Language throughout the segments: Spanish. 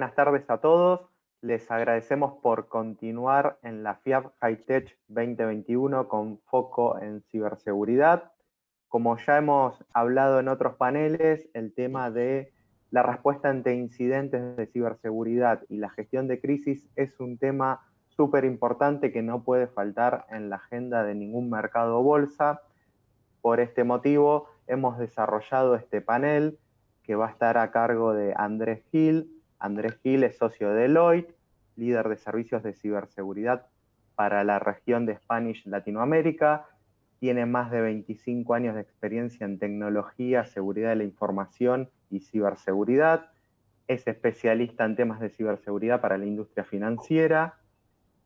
Buenas tardes a todos. Les agradecemos por continuar en la FIAP Hightech 2021 con foco en ciberseguridad. Como ya hemos hablado en otros paneles, el tema de la respuesta ante incidentes de ciberseguridad y la gestión de crisis es un tema súper importante que no puede faltar en la agenda de ningún mercado o bolsa. Por este motivo, hemos desarrollado este panel que va a estar a cargo de Andrés Gil. Andrés Gil es socio de Deloitte, líder de servicios de ciberseguridad para la región de Spanish Latinoamérica. Tiene más de 25 años de experiencia en tecnología, seguridad de la información y ciberseguridad. Es especialista en temas de ciberseguridad para la industria financiera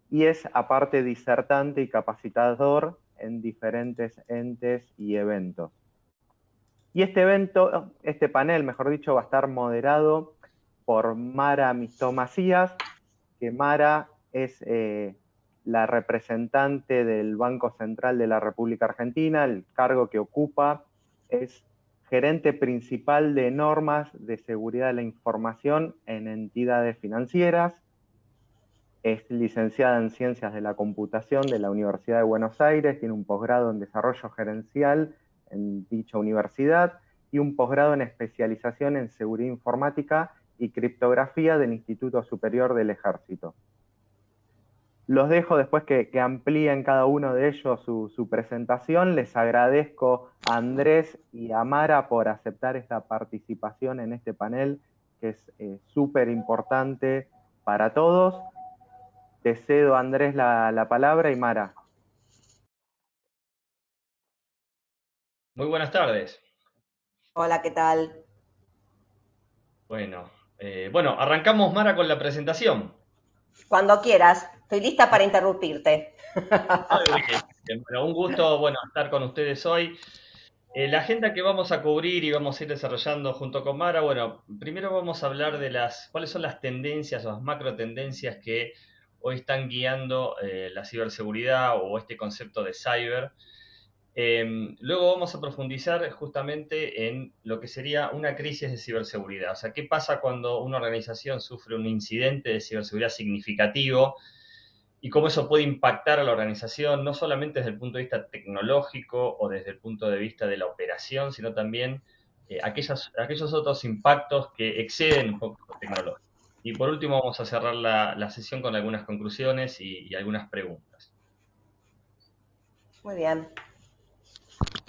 y es aparte disertante y capacitador en diferentes entes y eventos. Y este panel, mejor dicho, va a estar moderado por Mara Mistó Macías, que Mara es la representante del Banco Central de la República Argentina. El cargo que ocupa es gerente principal de normas de seguridad de la información en entidades financieras. Es licenciada en Ciencias de la Computación de la Universidad de Buenos Aires, tiene un posgrado en Desarrollo Gerencial en dicha universidad y un posgrado en especialización en Seguridad Informática y Criptografía del Instituto Superior del Ejército. Los dejo después que amplíen cada uno de ellos su presentación. Les agradezco a Andrés y a Mara por aceptar esta participación en este panel, que es súper importante para todos. Te cedo, Andrés, la palabra y Mara. Muy buenas tardes. Hola, ¿qué tal? Bueno, arrancamos, Mara, con la presentación. Cuando quieras, estoy lista para interrumpirte. Muy bien. Bueno, un gusto, estar con ustedes hoy. La agenda que vamos a cubrir y vamos a ir desarrollando junto con Mara, primero vamos a hablar de cuáles son las tendencias o las macro tendencias que hoy están guiando la ciberseguridad o este concepto de cyber. Luego vamos a profundizar justamente en lo que sería una crisis de ciberseguridad. O sea, ¿qué pasa cuando una organización sufre un incidente de ciberseguridad significativo y cómo eso puede impactar a la organización, no solamente desde el punto de vista tecnológico o desde el punto de vista de la operación, sino también aquellos otros impactos que exceden un poco lo tecnológico? Y por último vamos a cerrar la sesión con algunas conclusiones y algunas preguntas. Muy bien.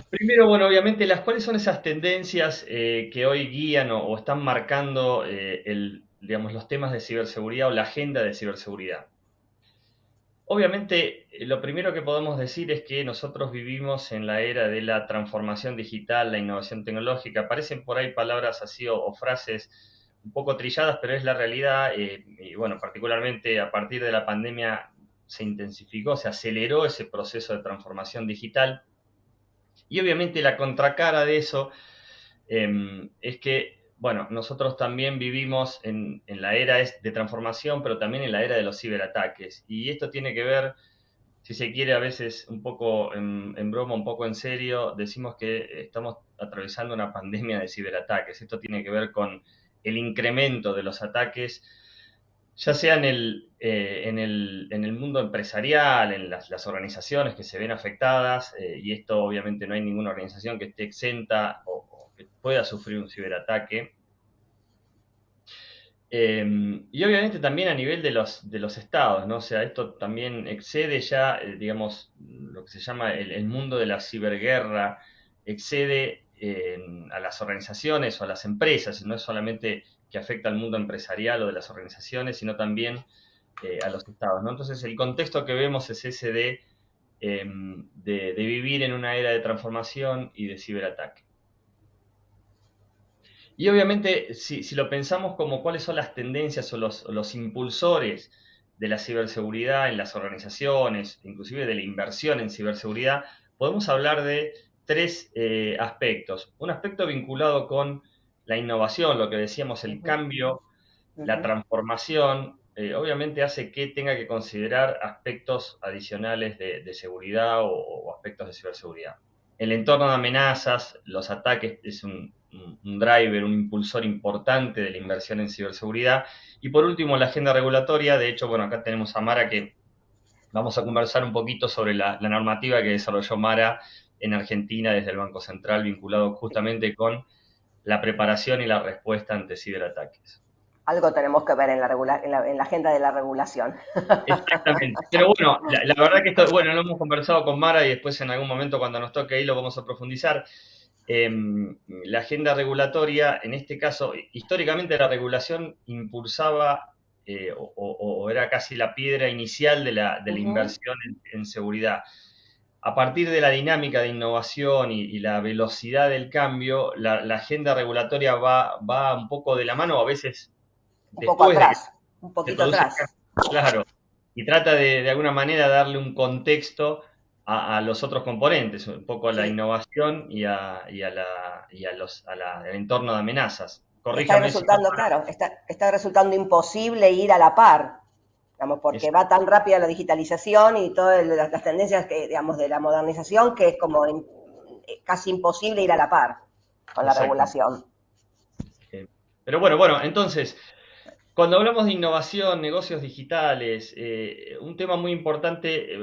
Primero, obviamente, ¿cuáles son esas tendencias que hoy guían o están marcando los temas de ciberseguridad o la agenda de ciberseguridad? Obviamente, lo primero que podemos decir es que nosotros vivimos en la era de la transformación digital, la innovación tecnológica. Aparecen por ahí palabras así o frases un poco trilladas, pero es la realidad. Particularmente a partir de la pandemia se intensificó, se aceleró ese proceso de transformación digital. Y obviamente la contracara de eso es que, nosotros también vivimos en la era de transformación, pero también en la era de los ciberataques. Y esto tiene que ver, si se quiere, a veces un poco en broma, un poco en serio, decimos que estamos atravesando una pandemia de ciberataques. Esto tiene que ver con el incremento de los ataques, ya sea en el mundo empresarial, en las organizaciones que se ven afectadas, y esto obviamente no hay ninguna organización que esté exenta o que pueda sufrir un ciberataque. Y obviamente también a nivel de los estados, ¿no? O sea, esto también excede ya, lo que se llama el mundo de la ciberguerra, excede a las organizaciones o a las empresas, no es solamente que afecta al mundo empresarial o de las organizaciones, sino también a los estados, ¿no? Entonces el contexto que vemos es ese de vivir en una era de transformación y de ciberataque. Y obviamente, si lo pensamos como cuáles son las tendencias o los impulsores de la ciberseguridad en las organizaciones, inclusive de la inversión en ciberseguridad, podemos hablar de tres aspectos. Un aspecto vinculado con la innovación, lo que decíamos, el cambio, la transformación, obviamente hace que tenga que considerar aspectos adicionales de seguridad o aspectos de ciberseguridad. El entorno de amenazas, los ataques, es un un driver, un impulsor importante de la inversión en ciberseguridad. Y por último, la agenda regulatoria. De hecho, bueno, acá tenemos a Mara, que vamos a conversar un poquito sobre la normativa que desarrolló Mara en Argentina desde el Banco Central, vinculado justamente con la preparación y la respuesta ante ciberataques. Algo tenemos que ver en la agenda de la regulación. Exactamente. Pero bueno, la verdad que esto, bueno, lo hemos conversado con Mara y después en algún momento cuando nos toque ahí lo vamos a profundizar. La agenda regulatoria, en este caso, históricamente la regulación impulsaba o era casi la piedra inicial de la Ujú. inversión en seguridad. A partir de la dinámica de innovación y la velocidad del cambio, la agenda regulatoria va un poco de la mano, a veces Un poco después de que atrás, un se poquito produce el atrás. cambio, claro, y trata de alguna manera darle un contexto a los otros componentes, un poco a la Sí. innovación al entorno de amenazas. Está Corríjame si no, resultando, claro, está resultando imposible ir a la par, digamos, porque es va tan rápida la digitalización y todas las tendencias que, digamos, de la modernización que es como casi imposible ir a la par con la exacto. regulación. Pero bueno, entonces, cuando hablamos de innovación, negocios digitales, un tema muy importante,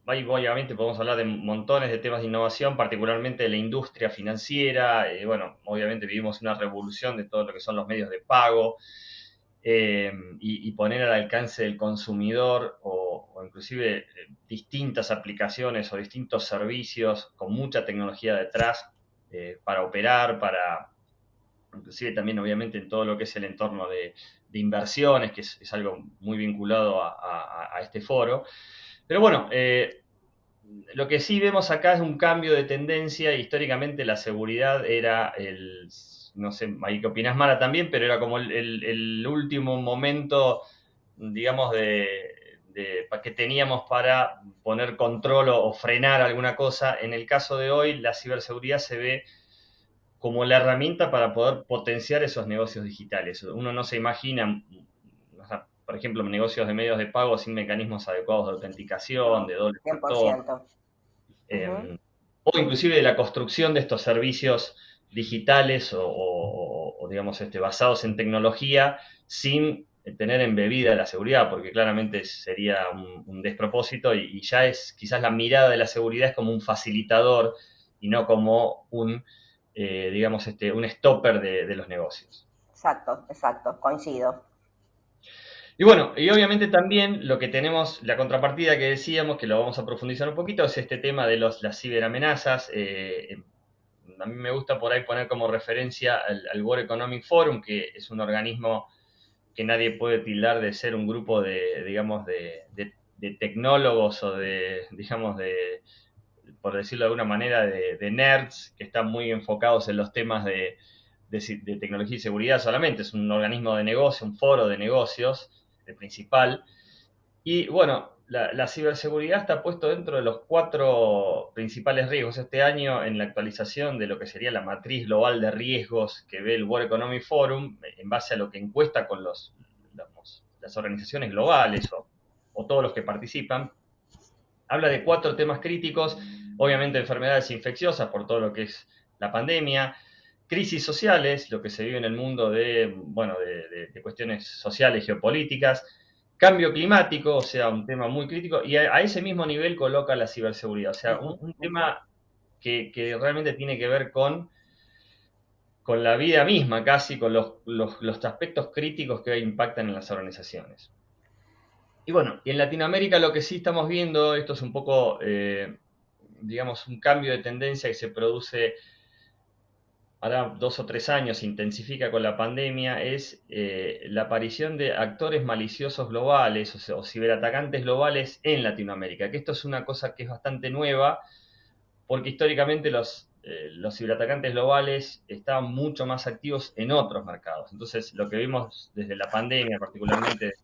ahí obviamente podemos hablar de montones de temas de innovación, particularmente de la industria financiera. Bueno, obviamente vivimos una revolución de todo lo que son los medios de pago, y poner al alcance del consumidor o inclusive distintas aplicaciones o distintos servicios con mucha tecnología detrás, para operar, para inclusive también obviamente en todo lo que es el entorno de inversiones, que es algo muy vinculado a este foro. Pero bueno, lo que sí vemos acá es un cambio de tendencia. Históricamente la seguridad era no sé, ahí qué opinás Mara también, pero era como el último momento, digamos, que teníamos para poner control o frenar alguna cosa. En el caso de hoy, la ciberseguridad se ve como la herramienta para poder potenciar esos negocios digitales. Uno no se imagina, o sea, por ejemplo, negocios de medios de pago sin mecanismos adecuados de autenticación, No, de doble factor, 100%. Ujú. eh, o inclusive de la construcción de estos servicios digitales digamos, basados en tecnología sin tener embebida la seguridad, porque claramente sería un despropósito y ya es quizás la mirada de la seguridad es como un facilitador y no como digamos, un stopper de los negocios. Exacto, exacto, coincido. Y bueno, y obviamente también lo que tenemos, la contrapartida que decíamos, que lo vamos a profundizar un poquito, es este tema de las ciberamenazas. A mí me gusta por ahí poner como referencia al World Economic Forum, que es un organismo que nadie puede tildar de ser un grupo digamos, de tecnólogos o digamos, por decirlo de alguna manera, de nerds que están muy enfocados en los temas de tecnología y seguridad solamente. Es un organismo de negocio, un foro de negocios, el principal. Y bueno, la ciberseguridad está puesto dentro de los 4 principales riesgos este año en la actualización de lo que sería la matriz global de riesgos que ve el World Economic Forum, en base a lo que encuesta con las organizaciones globales o todos los que participan. Habla de 4 temas críticos, obviamente enfermedades infecciosas por todo lo que es la pandemia, crisis sociales, lo que se vive en el mundo bueno, de cuestiones sociales, geopolíticas, cambio climático, o sea, un tema muy crítico, y a ese mismo nivel coloca la ciberseguridad, o sea, Ujú, un ujú. tema que realmente tiene que ver con la vida misma, casi, con los aspectos críticos que hoy impactan en las organizaciones. Y bueno, y en Latinoamérica lo que sí estamos viendo, esto es un poco, digamos, un cambio de tendencia que se produce ahora 2 o 3 años, se intensifica con la pandemia, es la aparición de actores maliciosos globales, o ciberatacantes globales en Latinoamérica, que esto es una cosa que es bastante nueva, porque históricamente los ciberatacantes globales estaban mucho más activos en otros mercados. Entonces, lo que vimos desde la pandemia, particularmente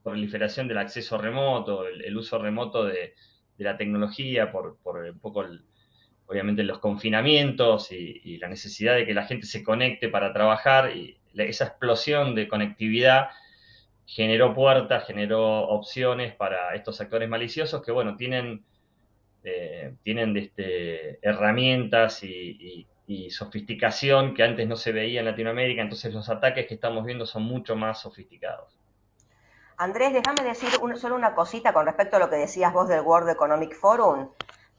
proliferación del acceso remoto, el uso remoto de la tecnología por un poco, obviamente, los confinamientos y la necesidad de que la gente se conecte para trabajar, y esa explosión de conectividad generó puertas, generó opciones para estos actores maliciosos que, bueno, tienen herramientas y sofisticación que antes no se veía en Latinoamérica, entonces los ataques que estamos viendo son mucho más sofisticados. Andrés, déjame decir solo una cosita con respecto a lo que decías vos del World Economic Forum.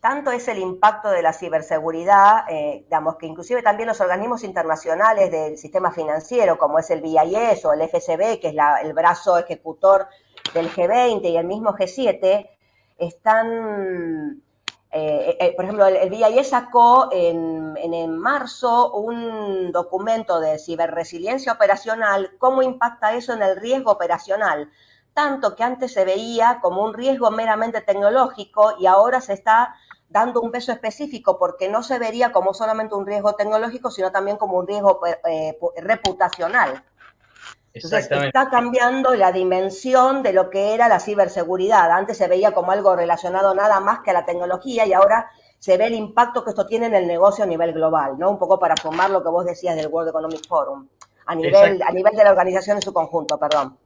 Tanto es el impacto de la ciberseguridad, digamos que inclusive también los organismos internacionales del sistema financiero, como es el BIS o el FSB, que es el brazo ejecutor del G20 y el mismo G7, están, por ejemplo, el BIS sacó en marzo un documento de ciberresiliencia operacional, cómo impacta eso en el riesgo operacional, tanto que antes se veía como un riesgo meramente tecnológico y ahora se está dando un peso específico porque no se vería como solamente un riesgo tecnológico, sino también como un riesgo reputacional. Entonces Exactamente. está cambiando la dimensión de lo que era la ciberseguridad. Antes se veía como algo relacionado nada más que a la tecnología y ahora se ve el impacto que esto tiene en el negocio a nivel global, ¿no? Un poco para sumar lo que vos decías del World Economic Forum, a nivel de la organización en su conjunto, perdón.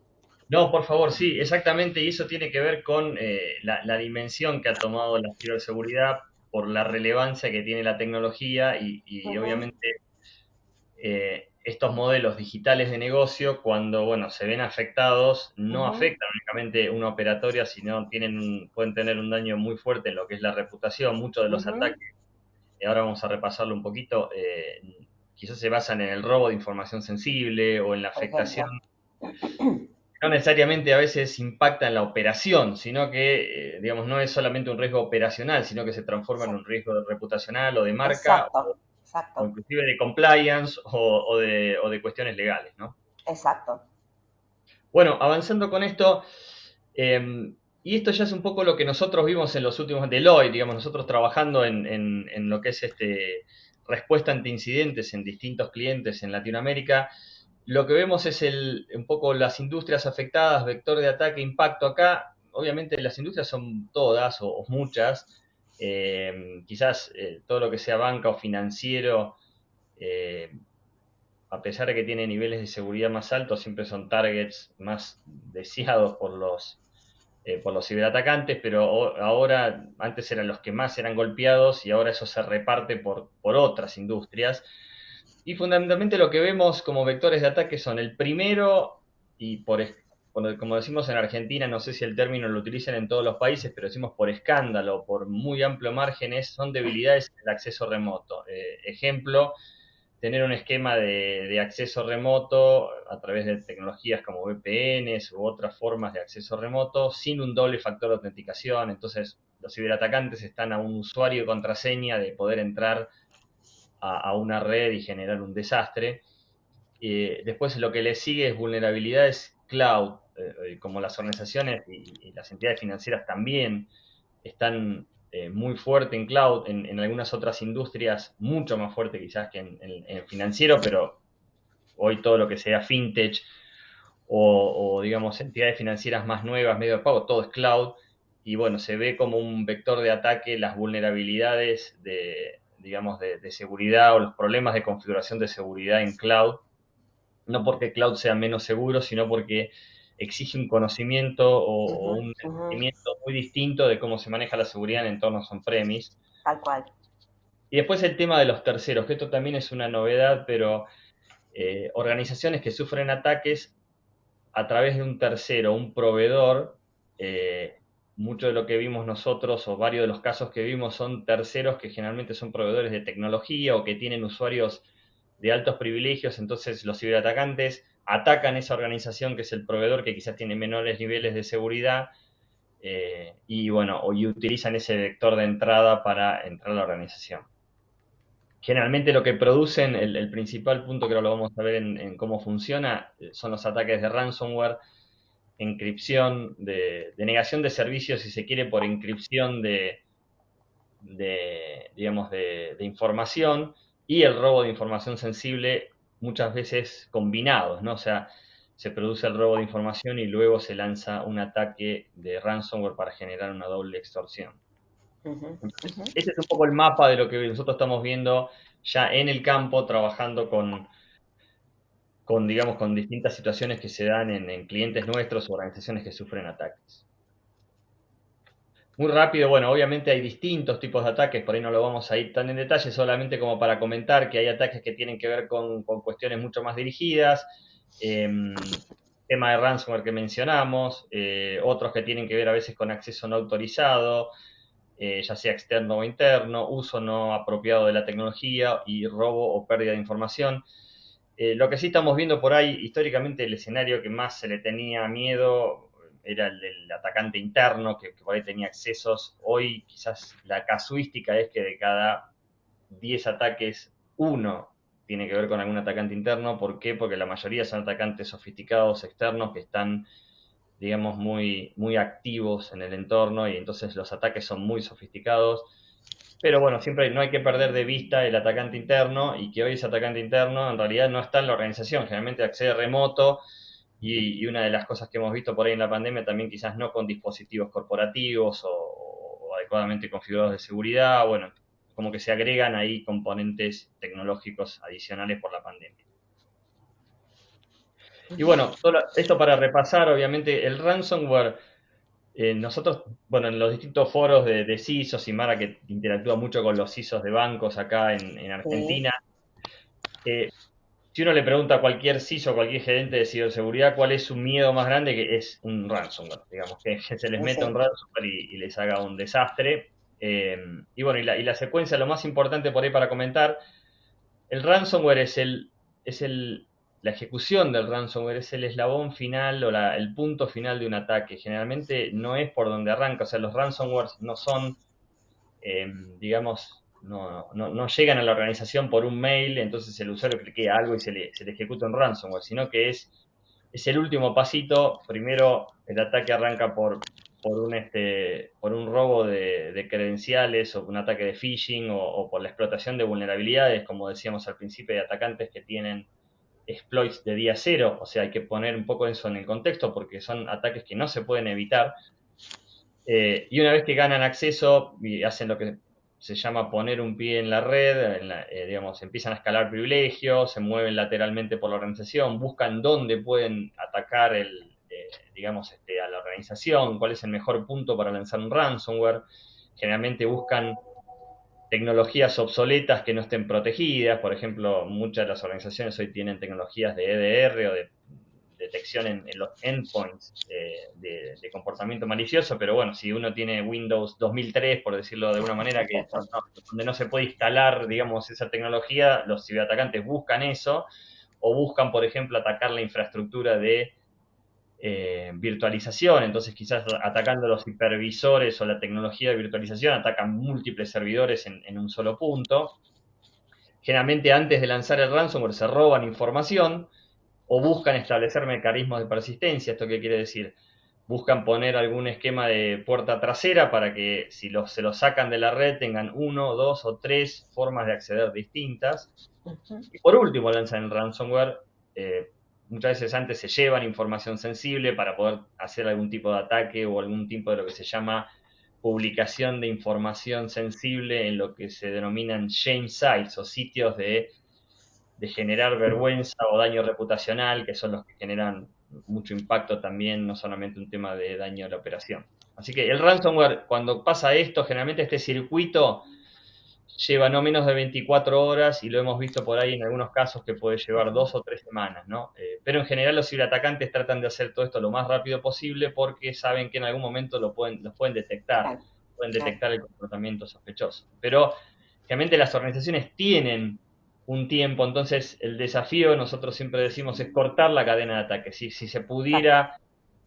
No, por favor, sí, exactamente, y eso tiene que ver con la dimensión que ha tomado la ciberseguridad por la relevancia que tiene la tecnología y obviamente estos modelos digitales de negocio, cuando bueno, se ven afectados, no afectan únicamente una operatoria, sino pueden tener un daño muy fuerte en lo que es la reputación. Muchos de los ataques, y ahora vamos a repasarlo un poquito, quizás se basan en el robo de información sensible o en la Por afectación. ejemplo. No necesariamente a veces impacta en la operación, sino que, digamos, no es solamente un riesgo operacional, sino que se transforma en un riesgo reputacional o de marca Exacto, o exacto, inclusive de compliance o de cuestiones legales, ¿no? exacto. Bueno, avanzando con esto, y esto ya es un poco lo que nosotros vimos en los últimos, Deloitte, digamos, nosotros trabajando en lo que es respuesta ante incidentes en distintos clientes en Latinoamérica, lo que vemos es un poco las industrias afectadas, vector de ataque, impacto acá. Obviamente las industrias son todas o muchas. Quizás todo lo que sea banca o financiero, eh, a pesar de que tiene niveles de seguridad más altos, siempre son targets más deseados por los ciberatacantes, pero ahora, antes eran los que más eran golpeados y ahora eso se reparte por otras industrias. Y fundamentalmente lo que vemos como vectores de ataque son el primero, y como decimos en Argentina, no sé si el término lo utilizan en todos los países, pero decimos por escándalo, por muy amplio márgenes, son debilidades en el acceso remoto. Ejemplo, tener un esquema de acceso remoto a través de tecnologías como VPNs u otras formas de acceso remoto sin un doble factor de autenticación. Entonces, los ciberatacantes están a un usuario y contraseña de poder entrar a una red y generar un desastre. Después lo que le sigue es vulnerabilidades cloud, como las organizaciones y las entidades financieras también están muy fuerte en cloud, en algunas otras industrias mucho más fuerte quizás que en financiero, pero hoy todo lo que sea fintech o digamos entidades financieras más nuevas, medio de pago, todo es cloud. Y bueno, se ve como un vector de ataque las vulnerabilidades digamos, de seguridad o los problemas de configuración de seguridad en cloud, no porque cloud sea menos seguro, sino porque exige un conocimiento o un entendimiento muy distinto de cómo se maneja la seguridad en entornos on-premise. Tal cual. Y después el tema de los terceros, que esto también es una novedad, pero organizaciones que sufren ataques a través de un tercero, un proveedor, mucho de lo que vimos nosotros o varios de los casos que vimos son terceros que generalmente son proveedores de tecnología o que tienen usuarios de altos privilegios, entonces los ciberatacantes atacan esa organización que es el proveedor que quizás tiene menores niveles de seguridad y bueno, y utilizan ese vector de entrada para entrar a la organización. Generalmente lo que producen, el principal punto que ahora lo vamos a ver en cómo funciona, son los ataques de ransomware, encripción, de negación de servicios, si se quiere, por encripción digamos, de información y el robo de información sensible, muchas veces combinados, ¿no? O sea, se produce el robo de información y luego se lanza un ataque de ransomware para generar una doble extorsión. Entonces, ese es un poco el mapa de lo que nosotros estamos viendo ya en el campo, trabajando digamos, con distintas situaciones que se dan en clientes nuestros o organizaciones que sufren ataques. Muy rápido, bueno, obviamente hay distintos tipos de ataques, por ahí no lo vamos a ir tan en detalle, solamente como para comentar que hay ataques que tienen que ver con cuestiones mucho más dirigidas, tema de ransomware que mencionamos, otros que tienen que ver a veces con acceso no autorizado, ya sea externo o interno, uso no apropiado de la tecnología y robo o pérdida de información. Lo que sí estamos viendo por ahí, históricamente el escenario que más se le tenía miedo era el del atacante interno, que por ahí tenía accesos. Hoy quizás la casuística es que de cada 10 ataques, uno tiene que ver con algún atacante interno. ¿Por qué? Porque la mayoría son atacantes sofisticados externos que están, digamos, muy activos en el entorno y entonces los ataques son muy sofisticados. Pero bueno, siempre no hay que perder de vista el atacante interno y que hoy ese atacante interno en realidad no está en la organización, generalmente accede remoto y una de las cosas que hemos visto por ahí en la pandemia también quizás no con dispositivos corporativos o adecuadamente configurados de seguridad, bueno, como que se agregan ahí componentes tecnológicos adicionales por la pandemia. Y bueno, esto para repasar, obviamente el ransomware. Nosotros, bueno, en los distintos foros de CISOs y Mara, que interactúa mucho con los CISOs de bancos acá en Sí, Argentina, si uno le pregunta a cualquier CISO, cualquier gerente de ciberseguridad, cuál es su miedo más grande, que es un ransomware, digamos, que se les meta un sí. ransomware y les haga un desastre. Y bueno, y la secuencia, lo más importante por ahí para comentar, el ransomware la ejecución del ransomware es el eslabón final o el punto final de un ataque. Generalmente no es por donde arranca, o sea, los ransomwares no son, digamos, no llegan a la organización por un mail, entonces el usuario cliquea algo y se le ejecuta un ransomware, sino que es el último pasito. Primero el ataque arranca por un robo de credenciales o un ataque de phishing o por la explotación de vulnerabilidades, como decíamos al principio, de atacantes que tienen exploits de día cero. O sea, hay que poner un poco eso en el contexto porque son ataques que no se pueden evitar. Y una vez que ganan acceso y hacen lo que se llama poner un pie en la red, digamos, empiezan a escalar privilegios, se mueven lateralmente por la organización, buscan dónde pueden atacar digamos, a la organización, cuál es el mejor punto para lanzar un ransomware. Generalmente buscan tecnologías obsoletas que no estén protegidas. Por ejemplo, muchas de las organizaciones hoy tienen tecnologías de EDR o de detección en los endpoints de comportamiento malicioso, pero bueno, si uno tiene Windows 2003, por decirlo de alguna manera, donde no se puede instalar, digamos, esa tecnología, los ciberatacantes buscan eso, o buscan, por ejemplo, atacar la infraestructura de virtualización. Entonces quizás atacando los hipervisores o la tecnología de virtualización atacan múltiples servidores en un solo punto. Generalmente antes de lanzar el ransomware se roban información o buscan establecer mecanismos de persistencia. ¿Esto qué quiere decir? Buscan poner algún esquema de puerta trasera para que si se los sacan de la red tengan uno, dos o tres formas de acceder distintas. Y por último lanzan el ransomware. eh, Muchas veces antes se llevan información sensible para poder hacer algún tipo de ataque o algún tipo de lo que se llama publicación de información sensible en lo que se denominan shame sites o sitios de generar vergüenza o daño reputacional, que son los que generan mucho impacto también, no solamente un tema de daño a la operación. Así que el ransomware, cuando pasa esto, generalmente este circuito lleva no menos de 24 horas y lo hemos visto por ahí en algunos casos que puede llevar 2 o 3 semanas, ¿no? Pero en general los ciberatacantes tratan de hacer todo esto lo más rápido posible porque saben que en algún momento los pueden detectar, Claro, pueden claro. detectar el comportamiento sospechoso. Pero realmente las organizaciones tienen un tiempo, entonces el desafío, nosotros siempre decimos, es cortar la cadena de ataque. Si se Exacto. pudiera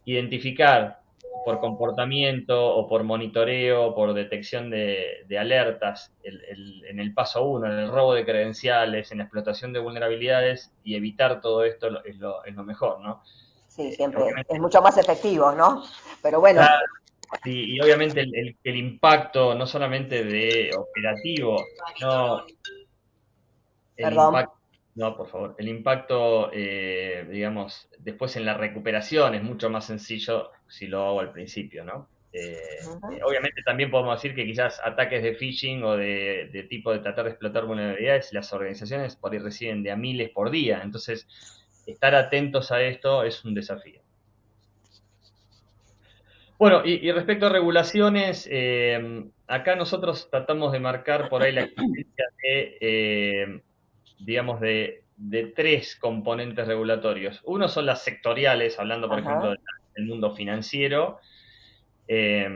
identificar por comportamiento o por monitoreo, o por detección de alertas en el paso uno, en el robo de credenciales, en la explotación de vulnerabilidades y evitar todo esto es lo mejor, ¿no? Sí, siempre es Obviamente, mucho más efectivo, ¿no? Pero bueno, claro, y obviamente el impacto no solamente de operativo, sino el perdón. impacto, no, por favor, el impacto, digamos, después en la recuperación es mucho más sencillo si lo hago al principio, ¿no? Ujú. Obviamente también podemos decir que quizás ataques de phishing o de tipo de tratar de explotar vulnerabilidades, las organizaciones por ahí reciben de a miles por día, entonces estar atentos a esto es un desafío. Bueno, y respecto a regulaciones, acá nosotros tratamos de marcar por ahí la existencia digamos, de tres componentes regulatorios. Uno son las sectoriales, hablando, por ejemplo, Ajá. del mundo financiero. Eh,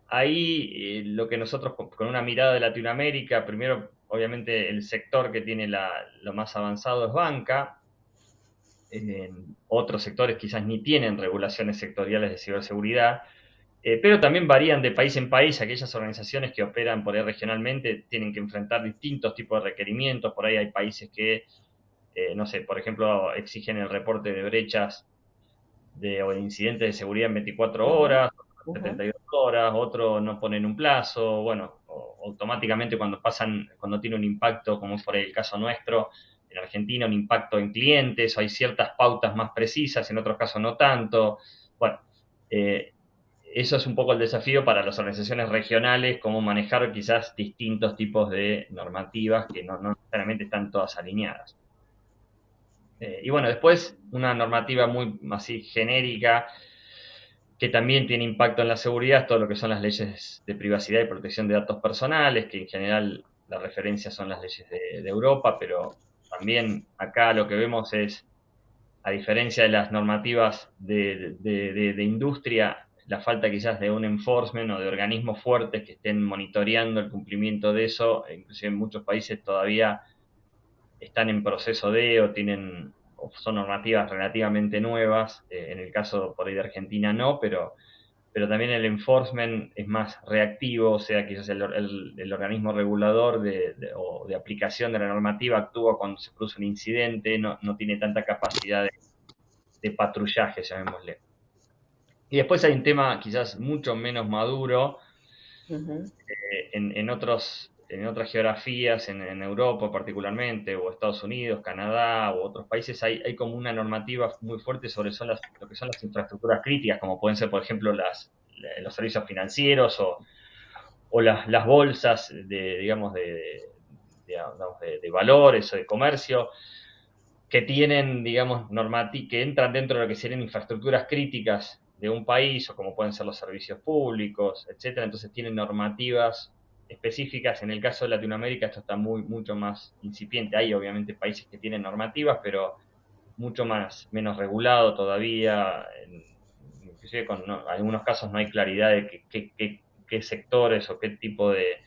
Ahí lo que nosotros con una mirada de Latinoamérica, primero, obviamente, el sector que tiene lo más avanzado es banca. Otros sectores quizás ni tienen regulaciones sectoriales de ciberseguridad. Pero también varían de país en país. Aquellas organizaciones que operan por ahí regionalmente tienen que enfrentar distintos tipos de requerimientos. Por ahí hay países que, no sé, por ejemplo, exigen el reporte de brechas o de incidentes de seguridad en 24 Ujú, horas, ujú. 72 horas, otros no ponen un plazo. Bueno, automáticamente cuando tiene un impacto, como es por ahí el caso nuestro, en Argentina, un impacto en clientes, o hay ciertas pautas más precisas, en otros casos no tanto. Bueno, eh, eso es un poco el desafío para las organizaciones regionales, cómo manejar quizás distintos tipos de normativas que no necesariamente están todas alineadas. Y bueno, después una normativa muy así genérica que también tiene impacto en la seguridad, es todo lo que son las leyes de privacidad y protección de datos personales, que en general la referencia son las leyes de Europa, pero también acá lo que vemos es, a diferencia de las normativas de industria, la falta quizás de un enforcement o de organismos fuertes que estén monitoreando el cumplimiento de eso. Inclusive en muchos países todavía están en proceso o tienen, o son normativas relativamente nuevas. En el caso por ahí de Argentina no, pero también el enforcement es más reactivo, o sea, quizás el organismo regulador o de aplicación de la normativa actúa cuando se produce un incidente, no tiene tanta capacidad de patrullaje, llamémosle. Y después hay un tema quizás mucho menos maduro Ujú. en otras geografías, en Europa particularmente, o Estados Unidos, Canadá, u otros países, hay como una normativa muy fuerte sobre lo que son las infraestructuras críticas, como pueden ser, por ejemplo, los servicios financieros o las bolsas digamos, de valores o de comercio, que tienen, digamos, que entran dentro de lo que serían infraestructuras críticas de un país, o como pueden ser los servicios públicos, etcétera. Entonces tienen normativas específicas. En el caso de Latinoamérica esto está mucho más incipiente. Hay obviamente países que tienen normativas, pero mucho menos regulado todavía. Inclusive algunos casos no hay claridad de qué sectores o qué tipo de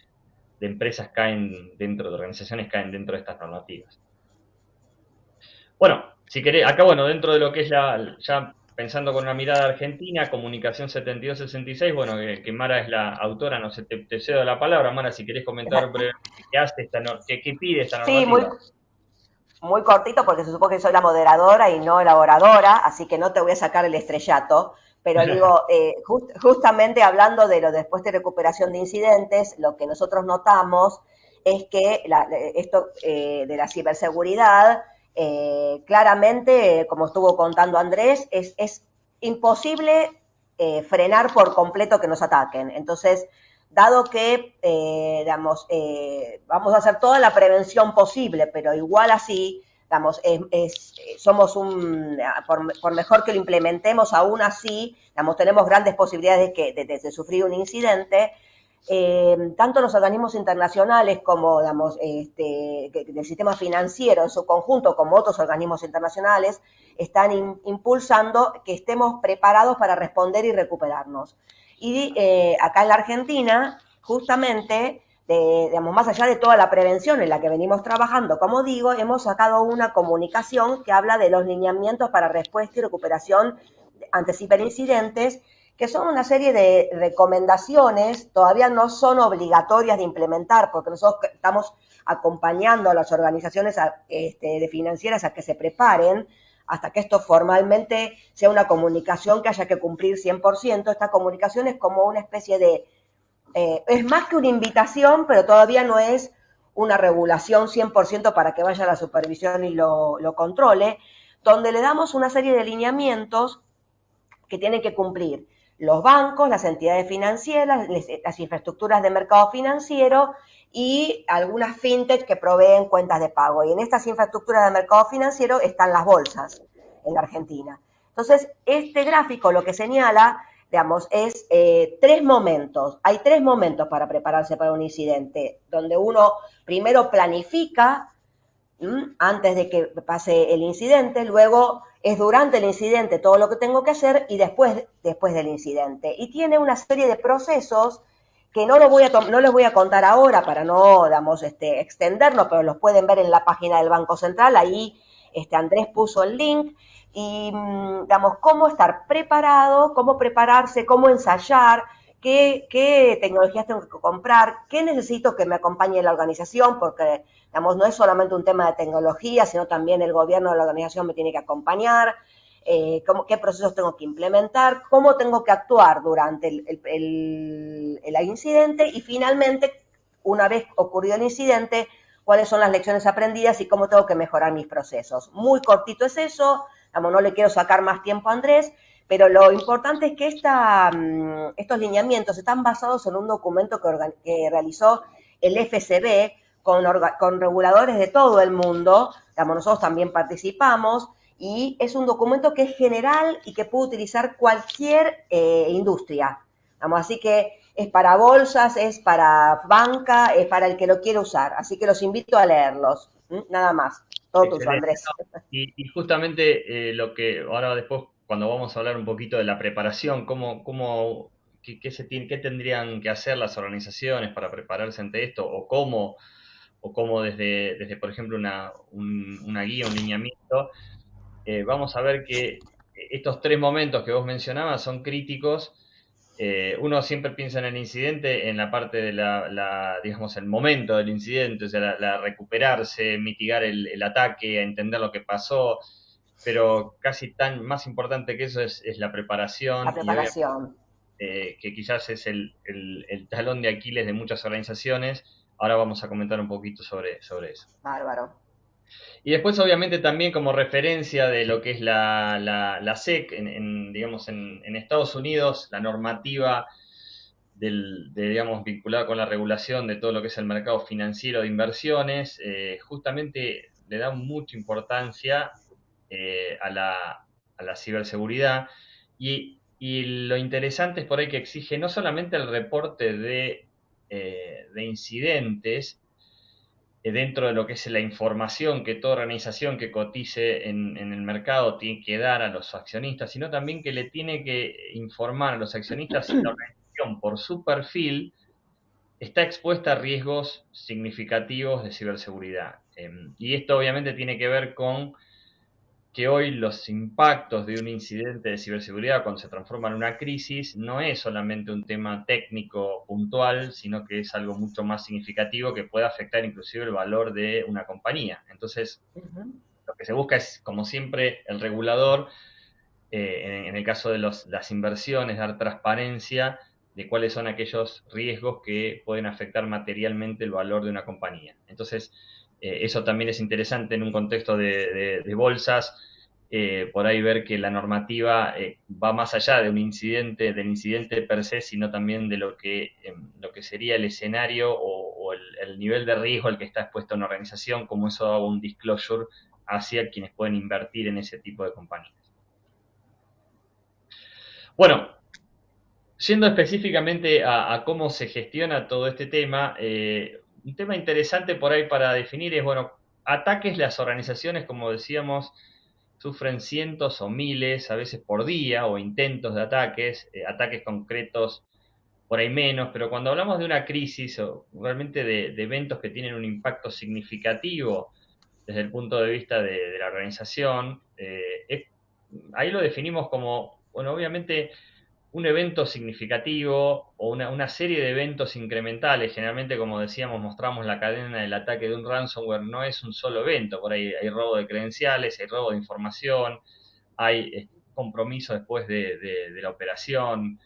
empresas caen dentro, de organizaciones caen dentro de estas normativas. Bueno, si querés, acá, bueno, dentro de lo que es ya pensando con una mirada argentina, Comunicación 7266, bueno, que Mara es la autora, no sé, te cedo la palabra, Mara, si querés comentar brevemente qué hace qué pide esta Sí, muy, normativa. muy cortito porque se supone que soy la moderadora y no la oradora, así que no te voy a sacar el estrellato, pero digo, justamente hablando de lo después de recuperación de incidentes, lo que nosotros notamos es que esto de la ciberseguridad, claramente, como estuvo contando Andrés, es imposible frenar por completo que nos ataquen. Entonces, dado que, digamos, vamos a hacer toda la prevención posible, pero igual así, digamos, somos por mejor que lo implementemos, aún así, digamos, tenemos grandes posibilidades de sufrir un incidente. Tanto los organismos internacionales como, digamos, del sistema financiero en su conjunto, como otros organismos internacionales, están impulsando que estemos preparados para responder y recuperarnos. Y acá en la Argentina, justamente, digamos, más allá de toda la prevención en la que venimos trabajando, como digo, hemos sacado una comunicación que habla de los lineamientos para respuesta y recuperación ante ciberincidentes, que son una serie de recomendaciones, todavía no son obligatorias de implementar, porque nosotros estamos acompañando a las organizaciones de financieras a que se preparen, hasta que esto formalmente sea una comunicación que haya que cumplir 100%. Esta comunicación es como una especie de, es más que una invitación, pero todavía no es una regulación 100% para que vaya a la supervisión y lo controle, donde le damos una serie de lineamientos que tienen que cumplir los bancos, las entidades financieras, las infraestructuras de mercado financiero y algunas fintech que proveen cuentas de pago. Y en estas infraestructuras de mercado financiero están las bolsas en la Argentina. Entonces, este gráfico lo que señala digamos, es tres momentos. Hay tres momentos para prepararse para un incidente, donde uno primero planifica antes de que pase el incidente, luego es durante el incidente todo lo que tengo que hacer y después del incidente. Y tiene una serie de procesos que no les voy a contar ahora para no, digamos, extendernos, pero los pueden ver en la página del Banco Central, ahí Andrés puso el link, y digamos, cómo estar preparado, cómo prepararse, cómo ensayar, qué tecnologías tengo que comprar, qué necesito que me acompañe la organización, porque digamos, no es solamente un tema de tecnología, sino también el gobierno de la organización me tiene que acompañar, qué procesos tengo que implementar, cómo tengo que actuar durante el incidente y finalmente, una vez ocurrido el incidente, cuáles son las lecciones aprendidas y cómo tengo que mejorar mis procesos. Muy cortito es eso, digamos, no le quiero sacar más tiempo a Andrés, pero lo importante es que estos lineamientos están basados en un documento que realizó el FCB con reguladores de todo el mundo, digamos, nosotros también participamos, y es un documento que es general y que puede utilizar cualquier industria. Digamos, así que es para bolsas, es para banca, es para el que lo quiera usar. Así que los invito a leerlos. Nada más. Todo tuyo, Excelente. Andrés. No, y justamente lo que ahora después, cuando vamos a hablar un poquito de la preparación, qué tendrían que hacer las organizaciones para prepararse ante esto, o cómo desde por ejemplo, una guía, un lineamiento, vamos a ver que estos tres momentos que vos mencionabas son críticos. Uno siempre piensa en el incidente, en la parte de digamos, el momento del incidente, o sea, la recuperarse, mitigar el ataque, entender lo que pasó, pero casi tan más importante que eso es la La preparación y obviamente preparación. que quizás es el talón de Aquiles de muchas organizaciones. Ahora vamos a comentar un poquito sobre eso. Bárbaro. Y después, obviamente, también como referencia de lo que es la SEC, digamos, en Estados Unidos, la normativa digamos, vinculada con la regulación de todo lo que es el mercado financiero de inversiones, justamente le da mucha importancia a la ciberseguridad. Y lo interesante es por ahí que exige no solamente el reporte de incidentes, dentro de lo que es la información que toda organización que cotice en el mercado tiene que dar a los accionistas, sino también que le tiene que informar a los accionistas si la organización por su perfil está expuesta a riesgos significativos de ciberseguridad. Y esto obviamente tiene que ver con que hoy los impactos de un incidente de ciberseguridad cuando se transforma en una crisis no es solamente un tema técnico puntual, sino que es algo mucho más significativo que puede afectar inclusive el valor de una compañía. Entonces, lo que se busca es, como siempre, el regulador, en el caso de las inversiones, dar transparencia de cuáles son aquellos riesgos que pueden afectar materialmente el valor de una compañía. Entonces, eso también es interesante en un contexto de bolsas, por ahí ver que la normativa va más allá de del incidente per se, sino también de lo que sería el escenario o el nivel de riesgo al que está expuesta una organización, como eso da un disclosure hacia quienes pueden invertir en ese tipo de compañías. Bueno, yendo específicamente a cómo se gestiona todo este tema, un tema interesante por ahí para definir es, bueno, ataques, las organizaciones, como decíamos, sufren cientos o miles, a veces por día, o intentos de ataques, ataques concretos por ahí menos, pero cuando hablamos de una crisis o realmente de eventos que tienen un impacto significativo desde el punto de vista de la organización, ahí lo definimos como, bueno, obviamente un evento significativo o una serie de eventos incrementales. Generalmente, como decíamos, mostramos la cadena del ataque de un ransomware, no es un solo evento, por ahí hay robo de credenciales, hay robo de información, hay compromiso después de la operación.